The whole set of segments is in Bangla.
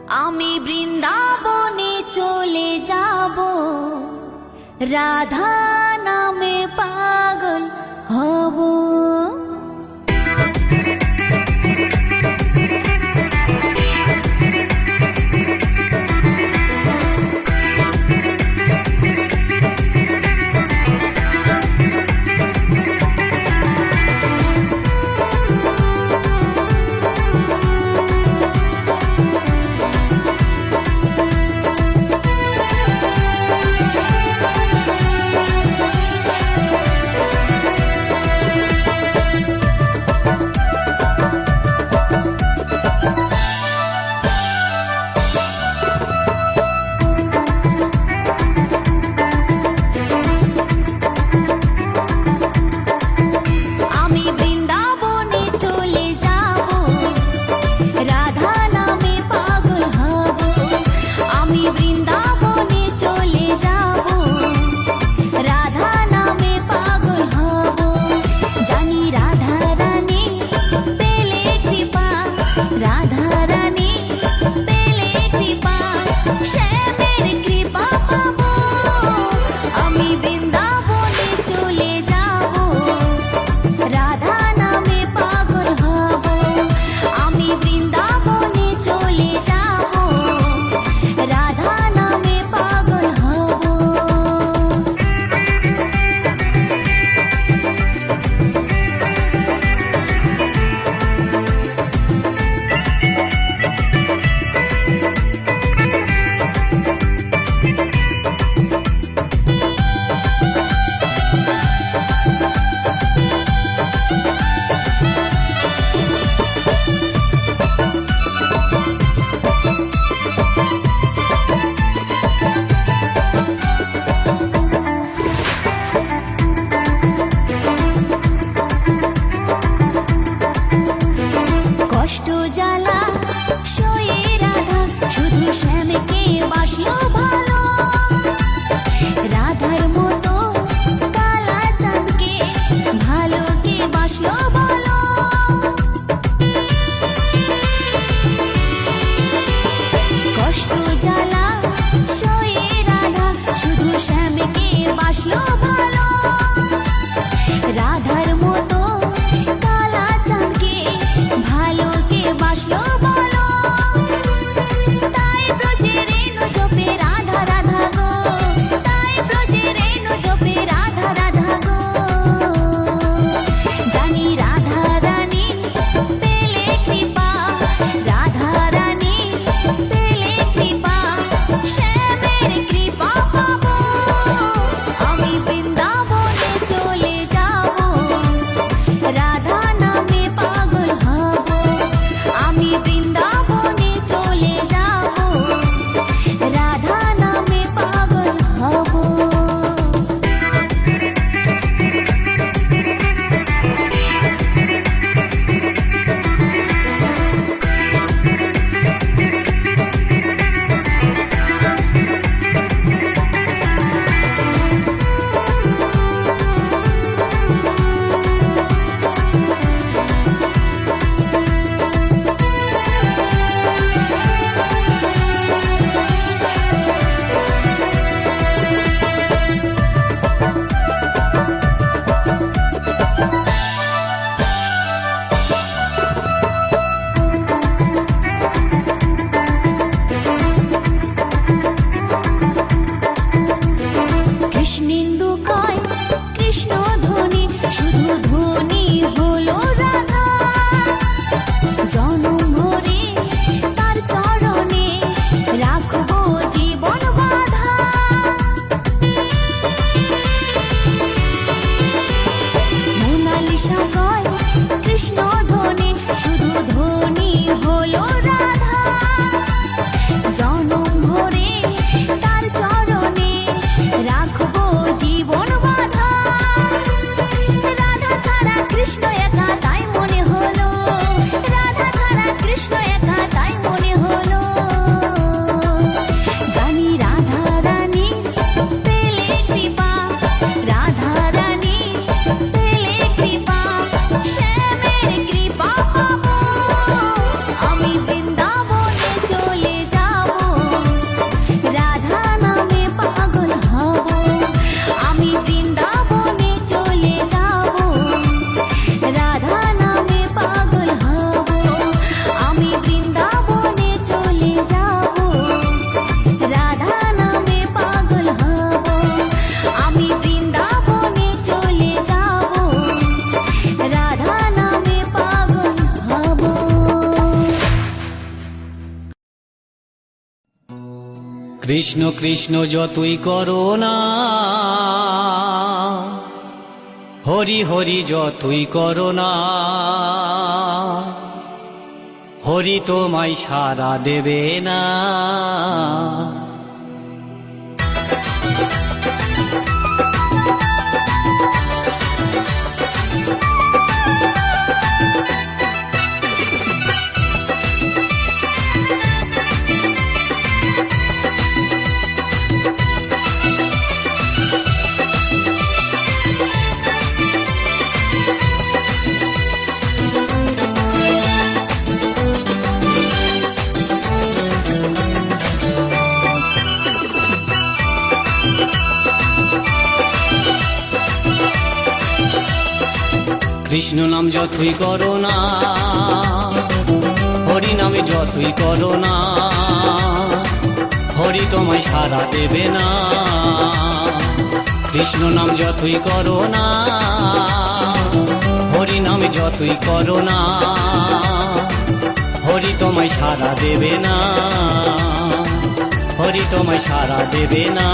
আমি বৃন্দাবনে চলে যাব, রাধা নামে পাগল হব। শ্যামকে বাসলো ভালো, রাধার মতো কালা চাঁদকে ভালো কে বাসলো ভালো। কষ্ট জ্বালা সয়ে রাধা শুধু শ্যামকে বাসলো ভালো, রাধার মতো কালা চাঁদকে ভালো কে বাসলো ভালো। তাই ব্রজে রেণু জপে রাধা কৃষ্ণ কৃষ্ণ যতই করো না, হরি হরি যতই করো না, হরি তোমায় সাড়া দেবে না। কৃষ্ণ নাম যতই করো না, হরি নামে যতই করো না, হরি তোমায় সাড়া দেবে না। কৃষ্ণ নাম যতই করো না, হরি নামে যতই করো না, হরি তোমায় সাড়া দেবে না, হরি তোমায় সাড়া দেবে না।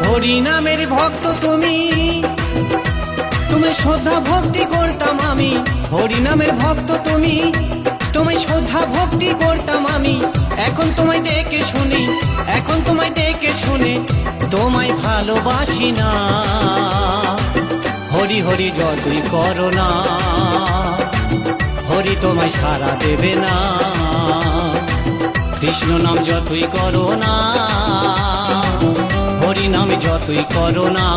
হরি নামের ভক্ত তুমি, তুমি শ্রদ্ধা ভক্তি করতাম আমি। হরি নামের ভক্ত তুমি, তোমায় শ্রদ্ধা ভক্তি করতাম আমি। এখন তোমায় দেখে শুনি, এখন তোমায় দেখে শুনে তোমায় ভালোবাসি না। হরি হরি যতই করো না, হরি তোমায় সাড়া দেবে না। কৃষ্ণ নাম যতই করো না, হরি নামে যতই করো না,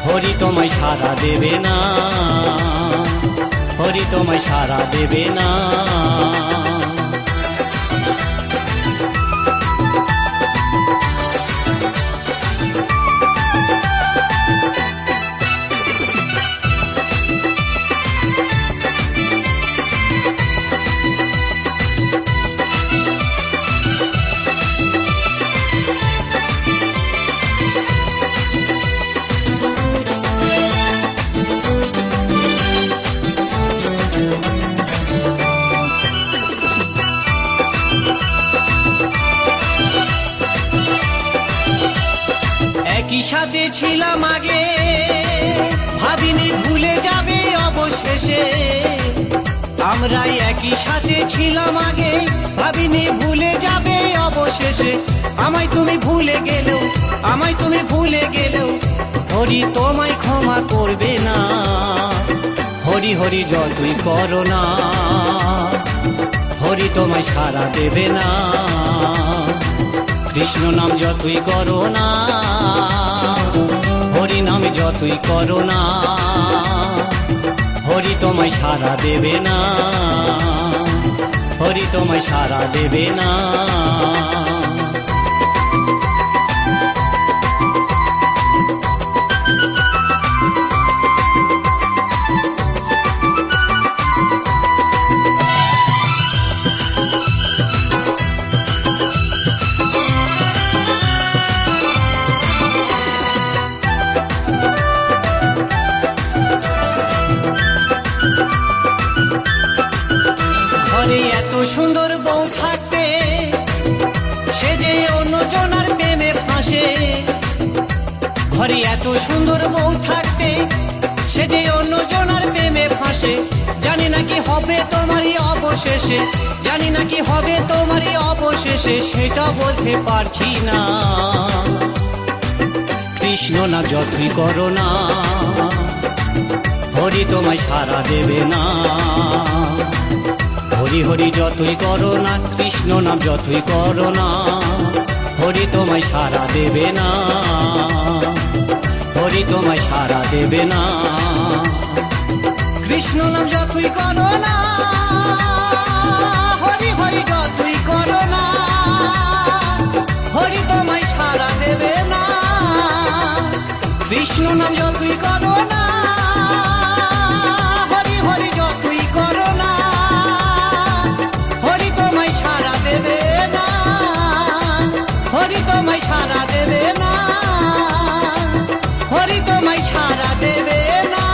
হরি তোমায় সাড়া দেবে না, হরি তোমায় সাড়া দেবে না। একই সাথে ছিলাম আগে, ভাবিনি ভুলে যাবে অবশেষে। আমরা একই সাথে ছিলাম আগে, ভাবিনি ভুলে যাবে অবশেষে। আমায় তুমি ভুলে গেলেও, আমায় তুমি ভুলে গেলেও, হরি তোমায় ক্ষমা করবে না। হরি হরি যতই করো না, হরি তোমায় সাড়া দেবে না। কৃষ্ণ নাম যতই করো না, হরি নামে যতই করো না, হরি তোমায় সাড়া দেবে না, হরি তোমায় সাড়া দেবে না। ঘরে এত সুন্দর বউ থাকতে, সে যে অন্যজনার প্রেমে ফাঁসে। ঘরে এত সুন্দর বউ থাকতে, সে যে অন্যজনার প্রেমে ফাঁসে। জানি না কি হবে তোমারই অবশেষে, জানি না কি হবে তোমারই অবশেষে, সেটা বলতে পারছি না। কৃষ্ণ না যতই করো না, হরি তোমায় সাড়া দেবে না। হরি হরি যতই করো না, কৃষ্ণ নাম যতই করো না, হরি তোমায় সাড়া দেবে না, হরি তোমায় সাড়া দেবে না। কৃষ্ণ নাম যতই করো না, হরি হরি যতই করো না, হরি তোমায় সাড়া দেবে না। নাম যতই করো না, হরি হরি যতই করো না, হরি তোমায় সাড়া দেবে না, হরি তোমায় সাড়া দেবে না, হরি তোমায় সাড়া দেবে না।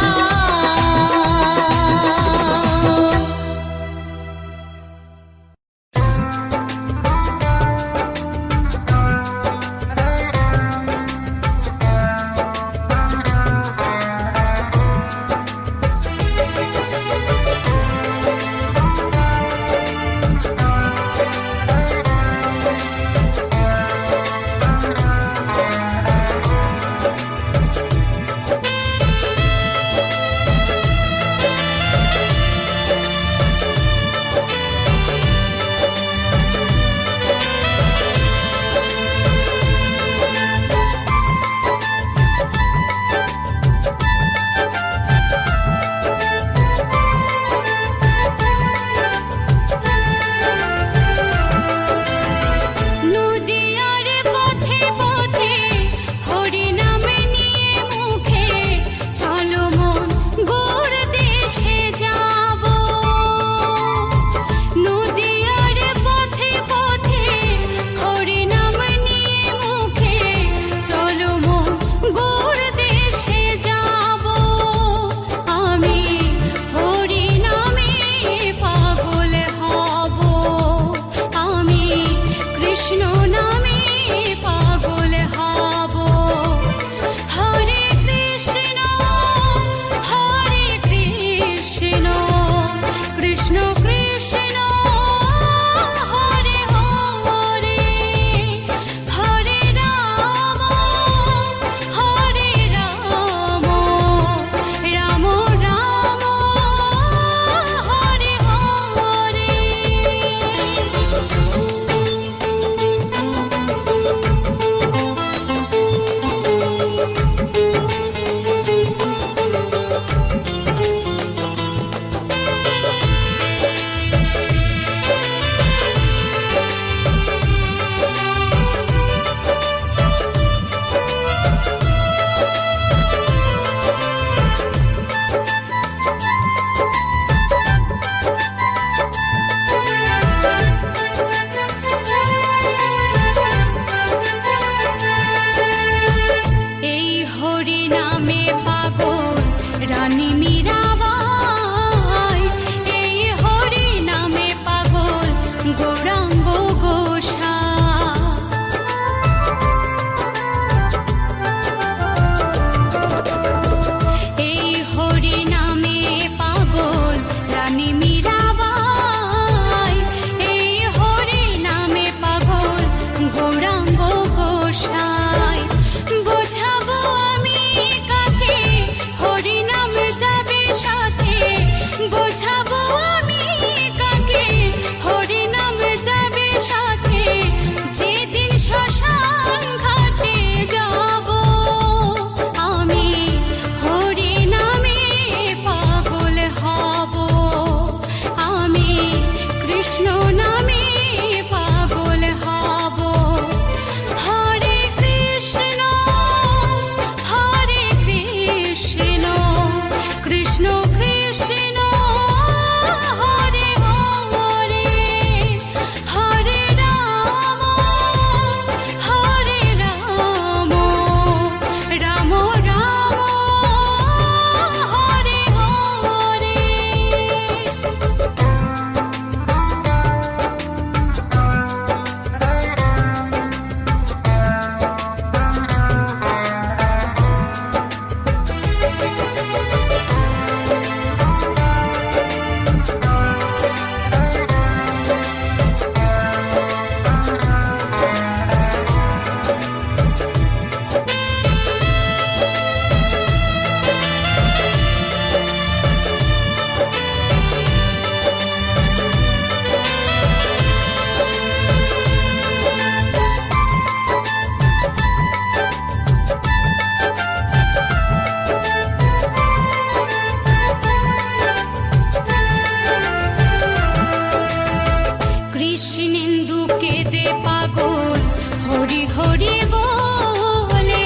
হরি হরি বলে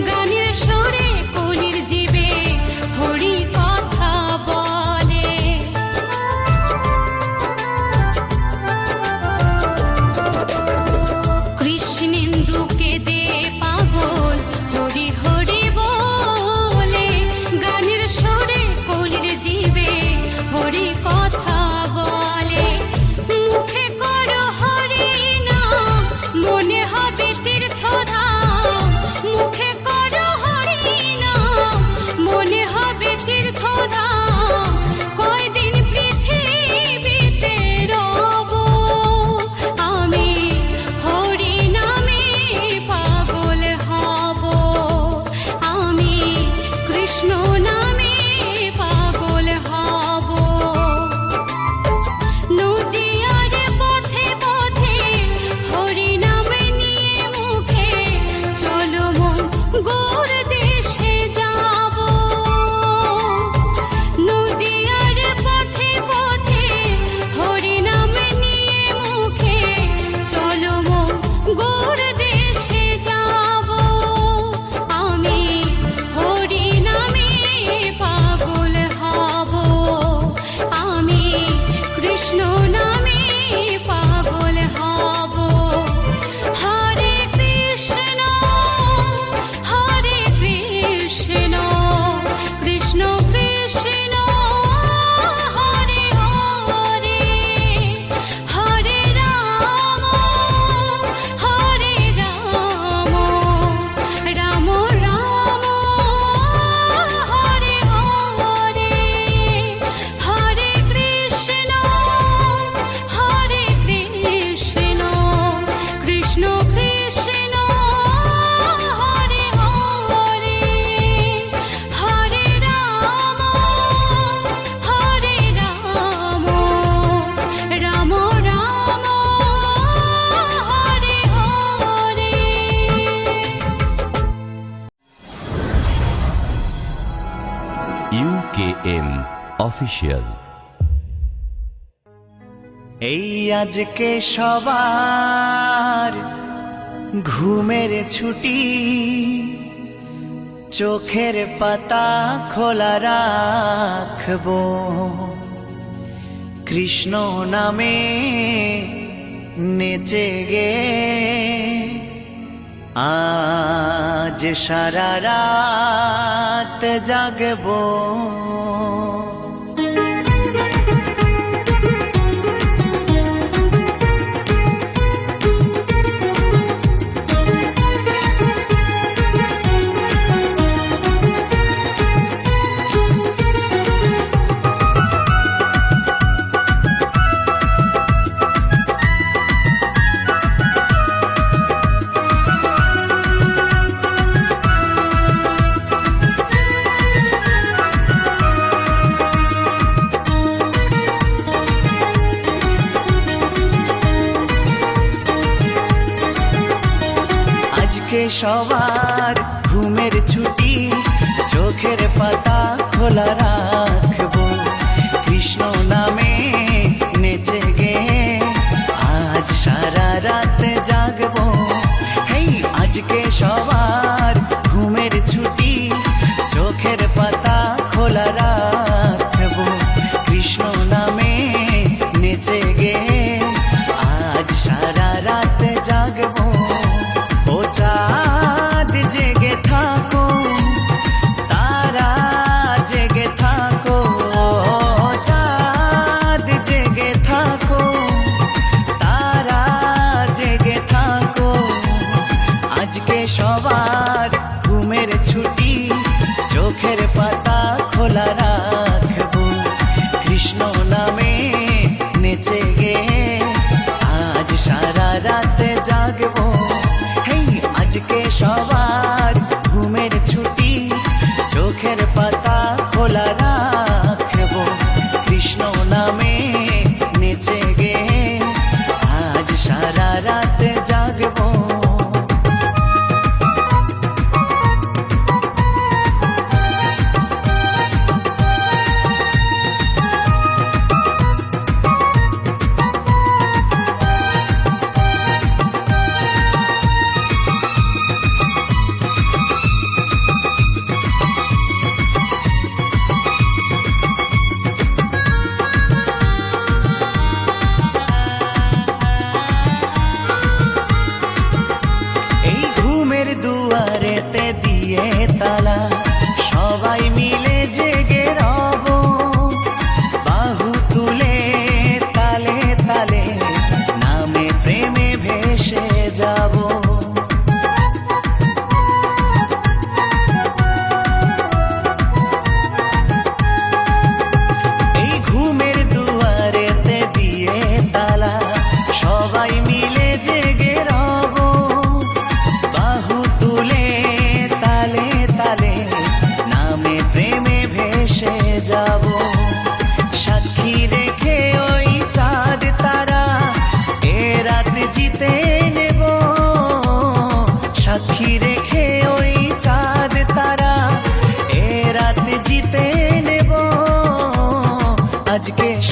গানের সুরে কলি কৃষ্ণেন্দুকে দে পাগল হরি হরি বলে, গানের সুরে কলির জীবে হরি কথা বলে। মুখে করো হরি নাম, মনে হবে তীর্থধাম। মুখে করো হরি নাম, মনে হবে তীর্থধাম। কয়দিন পৃথিবীতে রব আমি, হরি নামে পাগল হব আমি, কৃষ্ণ নামে পাগল হব। নদিয়ার পথে পথে হরি নাম নিয়ে মুখে, চলো মন গৌর দেশে যাব। নদিয়ার পথে পথে হরি নাম নিয়ে মুখে, চলো মন গৌর দেশে যাব আমি, হরি নামে পাগল হব আমি, কৃষ্ণ নামে পাগল হব। হরে কৃষ্ণ কৃষ্ণ কৃষ্ণ হরে হরে, হরে রাম রাম রাম হরে হরে, হরে কৃষ্ণ কৃষ্ণ কৃষ্ণ হরে হরে, হরে রাম রাম রাম হরে হরে। UKM official. এই আজকে সবার ঘুমের ছুটি, চোখের পাতা খোলা রাখবো, কৃষ্ণ নামে নেচে গে আজ সারা রাত জাগবো। আজকে সবার ঘুমের ছুটি, চোখের পাতা খোলা রাখবো, কৃষ্ণ নামে নেচে গে আজ সারা রাত জাগবো। হেই আজকে সবার ঘুমের ছুটি, চোখের পাতা খোলা রাখবো, কৃষ্ণ নামে নেচে গে আজ সারা রাত জাগবো। ও চাঁদ জেগে থাকো, তারা জেগে থাকো, চাঁদ জেগে থাকো, তারা জেগে থাকো। আজকে সবার ঘুমের ছুটি, চোখের পাতা খোলা রাখবো, কৃষ্ণ নামে নেচে গে আজ সারা রাত জাগবো। আজকে সবার ঘুমের ছুটি, চোখের পাতা খোলা রাখবো, কৃষ্ণ নামে নেচে গে আজ সারা রাত জাগবো।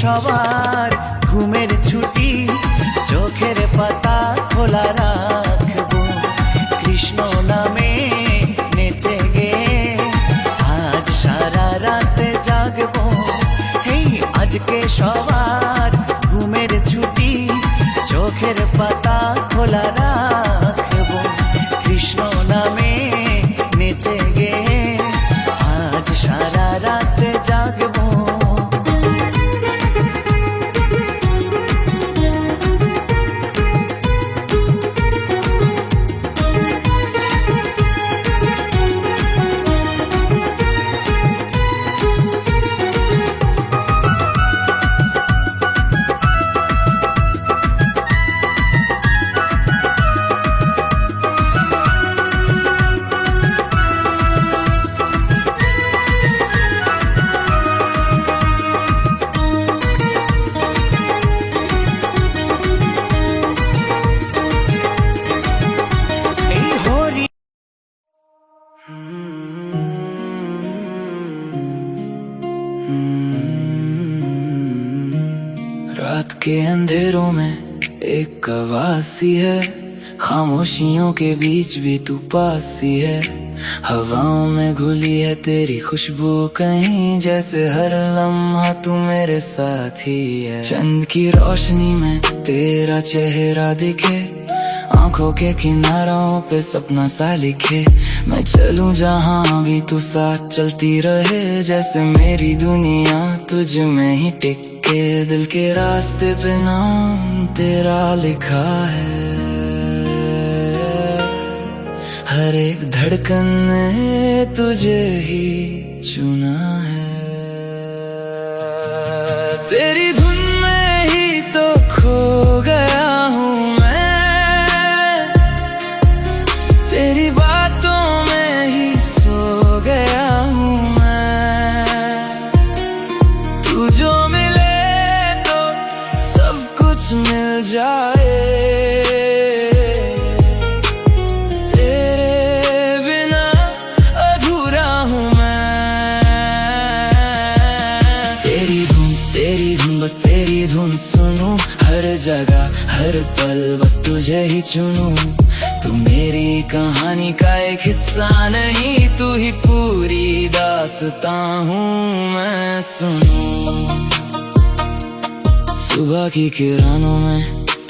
সবার ঘুমের ছুটি, চোখের পাতা খোলা রাখবো, কৃষ্ণ নামে নেচে গে আজ সারা রাত জাগবো। এই আজকে সবার ঘুমের ছুটি, চোখের পাতা খোলা রাখবো, কৃষ্ণ নামে নেচে গে আজ সারা রাত জাগবো। এই হরি रात के अंधेरों में एक आवाज सी है, खामोशियों के बीच भी तू पास सी है। हवाओं में घुली है तेरी खुशबू कहीं, जैसे हर लम्हा तू मेरे साथ ही है। चंद की रोशनी में तेरा चेहरा दिखे, आंखों के किनारों पे सपना सा लिखे। मैं चलूं जहां भी तू साथ चलती रहे, जैसे मेरी दुनिया तुझ में ही टिके। दिल के रास्ते पे नाम तेरा लिखा है, हर एक धड़कन ने तुझे ही चुना है। तेरी धुन में ही तो खो गया हूँ मैं, तेरी बातों में ही सो गया हूँ मैं। तू जो मिले तो सब कुछ मिल जाए, तेरे बिना अधूरा हूँ मैं। तेरी धुन बस तेरी धुन सुनूं, हर जगह हर पल बस तुझे ही चुनूं। तू मेरी कहानी का एक हिस्सा नहीं, तू ही पूरी दास्तां हूँ मैं। सुनूं सुबह की किरणों में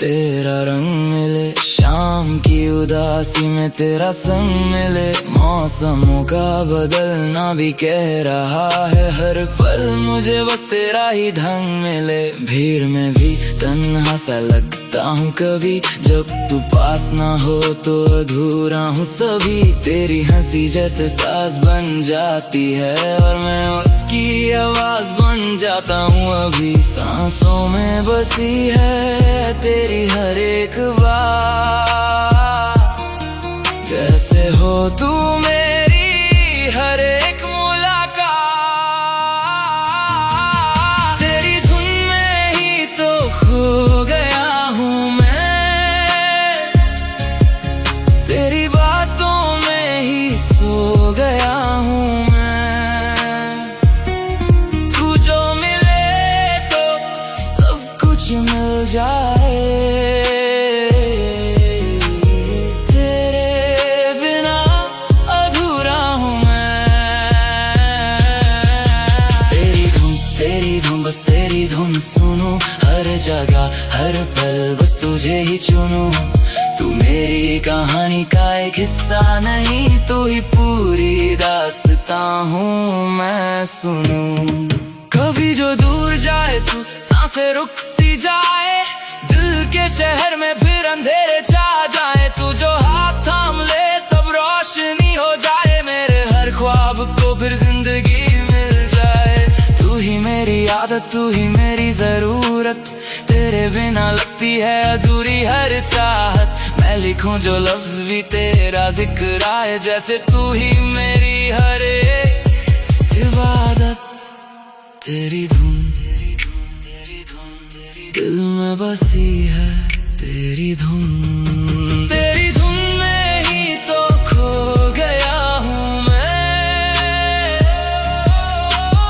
तेरा रंग मिले, शाम की उदासी में तेरा संग मिले। मौसमों का बदलना भी कह रहा है, हर पल मुझे बस तेरा ही ढंग मिले। भीड़ में भी तन्हा सा लगता हूँ कभी, जब तू पास ना हो तो अधूरा हूँ सभी। तेरी हंसी जैसे साज बन जाती है, और मैं उसकी आवाज बन जाता हूँ अभी। सांसों में बसी है तेरी हर एक बात, जैसे हो तू मेरी हर एक मुलाकात। तेरी धुन में ही तो खो गया हूँ मैं, तेरी बातों में ही सो गया हूँ मैं। तू जो मिले तो सब कुछ मिल जाए, तेरे बिना अधूरा हूँ मैं। तेरी धुन बस तेरी धुन सुनूं, हर जगह हर पल बस तुझे ही चुनूं। तू मेरी कहानी का एक हिस्सा नहीं, तू ही पूरी दास्तां हूँ मैं। सुनूं कभी जो दूर जाए तू, सांसें रुक सी जाए, दिल के शहर में फिर अंधेरे छा जाए। तू जो हाथ थाम ले सब रोशनी हो जाए, मेरे हर ख्वाब को फिर जिंदगी मिल जाए। तू ही मेरी आदत, तू ही मेरी जरूरत, तेरे बिना लगती है अधूरी हर चाहत। मैं लिखूं जो लफ्ज भी तेरा जिक्र आए, जैसे तू ही मेरी हर एक इबादत। तेरी धुन दिल में बसी है तेरी धुन, तेरी धुन में ही तो खो गया हूँ मैं,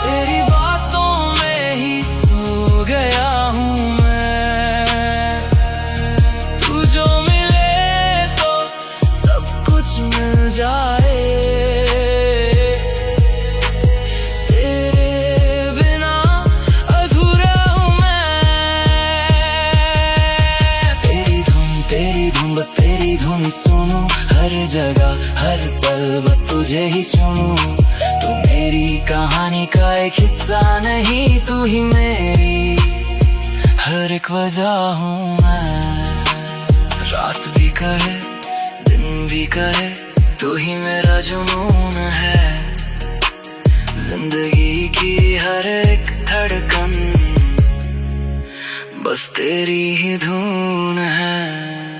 तेरी बातों में ही सो गया। मिल जाए तेरे बिना अधूरा हूँ मैं तेरी धुन बस तेरी धुन सुनूं हर जगह हर पल बस तुझे ही चुनूं तू मेरी कहानी का एक हिस्सा नहीं तू ही मेरी हर एक वजह हूँ मैं रात भी कहे दिन भी कहे तू ही मेरा जुनून है जिंदगी की हर एक धड़कन बस तेरी ही धुन है